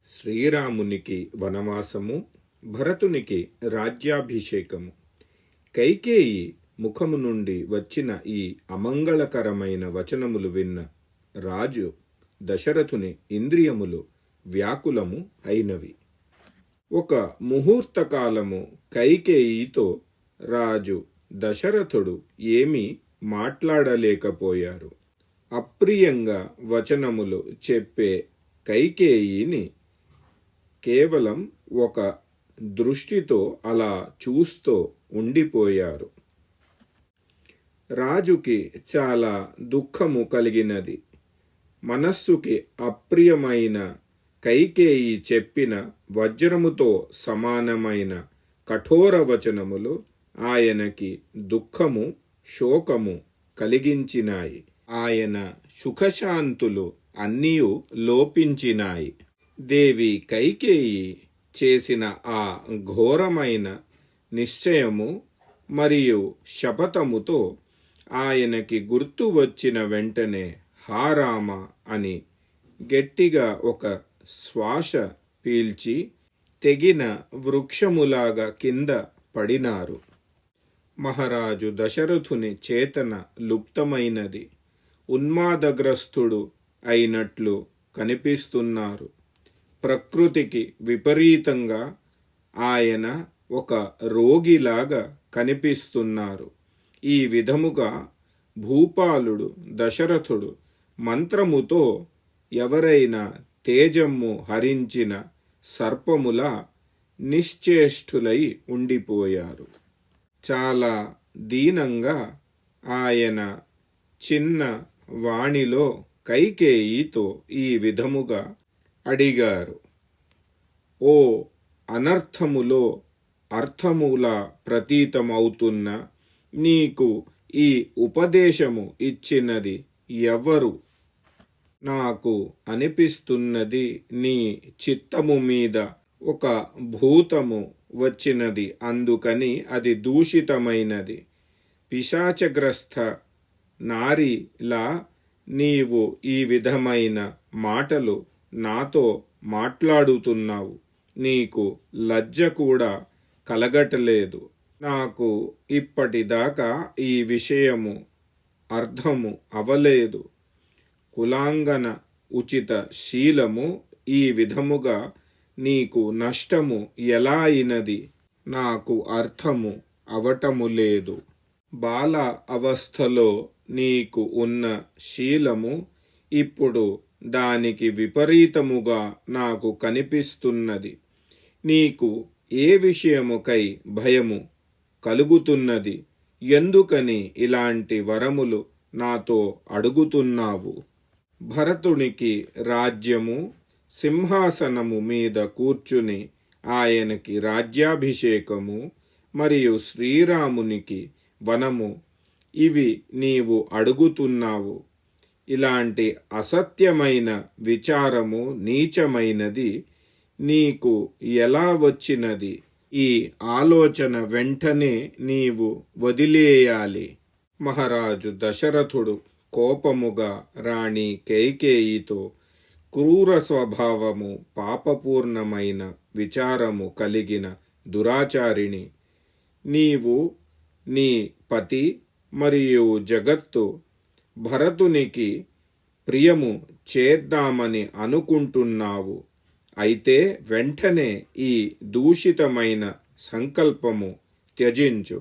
శ్రీరామునికి వనవాసము, భరతునికి రాజ్యాభిషేకము. కైకేయి ముఖము నుండి వచ్చిన ఈ అమంగళకరమైన వచనములు విన్న రాజు దశరథుని ఇంద్రియములు వ్యాకులము అయినవి. ఒక ముహూర్తకాలము కైకేయితో రాజు దశరథుడు ఏమీ మాట్లాడలేకపోయారు. అప్రియంగా వచనములు చెప్పే కైకేయిని కేవలం ఒక దృష్టితో అలా చూస్తూ ఉండిపోయారు. రాజుకి చాలా దుఃఖము కలిగినది. మనస్సుకి అప్రియమైన కైకేయి చెప్పిన వజ్రముతో సమానమైన కఠోర వచనములు ఆయనకి దుఃఖము, శోకము కలిగించినాయి. ఆయన సుఖశాంతులు అన్నీ లోపించినాయి. దేవి కైకేయి చేసిన ఆ ఘోరమైన నిశ్చయము మరియు శపథముతో ఆయనకి గుర్తు వచ్చిన వెంటనే హారామ అని గట్టిగా ఒక శ్వాస పీల్చి తెగిన వృక్షములాగా కింద పడినారు. మహారాజు దశరథుని చేతన లుప్తమైనది. ఉన్మాదగ్రస్తుడు అయినట్లు కనిపిస్తున్నారు. ప్రకృతికి విపరీతంగా ఆయన ఒక రోగిలాగా కనిపిస్తున్నారు. ఈ విధముగా భూపాలుడు దశరథుడు మంత్రముతో ఎవరైనా తేజమ్ము హరించిన సర్పములా నిశ్చేష్టులై ఉండిపోయారు. చాలా దీనంగా ఆయన చిన్న వాణిలో కైకేయితో ఈ విధముగా అడిగారు. ఓ అనర్థములో అర్థములా ప్రతీతమవుతున్న నీకు ఈ ఉపదేశము ఇచ్చినది ఎవరు? నాకు అనిపిస్తున్నది నీ చిత్తము మీద ఒక భూతము వచ్చినది, అందుకని అది దూషితమైనది. పిశాచగ్రస్త నారిలా నీవు ఈ విధమైన మాటలు నాతో మాట్లాడుతున్నావు. నీకు లజ్జ కూడా కలగటలేదు. నాకు ఇప్పటిదాకా ఈ విషయము అర్థము అవలేదు. కులాంగన ఉచిత శీలము ఈ విధముగా నీకు నష్టము ఎలా అయినది నాకు అర్థము అవటము లేదు. బాల అవస్థలో నీకు ఉన్న శీలము ఇప్పుడు దానికి విపరీతముగా నాకు కనిపిస్తున్నది. నీకు ఏ విషయముకై భయము కలుగుతున్నది? ఎందుకని ఇలాంటి వరములు నాతో అడుగుతున్నావు? భరతునికి రాజ్యము, సింహాసనము మీద కూర్చుని ఆయనకి రాజ్యాభిషేకము మరియు శ్రీరామునికి వనము, ఇవి నీవు అడుగుతున్నావు. ఇలాంటి అసత్యమైన విచారము, నీచమైనది నీకు ఎలా వచ్చినది? ఈ ఆలోచన వెంటనే నీవు వదిలేయాలి. మహారాజు దశరథుడు కోపముగా రాణి కైకేయితో, క్రూర స్వభావము, పాపపూర్ణమైన విచారము కలిగిన దురాచారిణి, నీవు నీ పతి మరియు జగత్తు భరతునికి ప్రియము చేద్దామని అనుకుంటున్నావు. అయితే వెంటనే ఈ దూషితమైన సంకల్పము త్యజించు.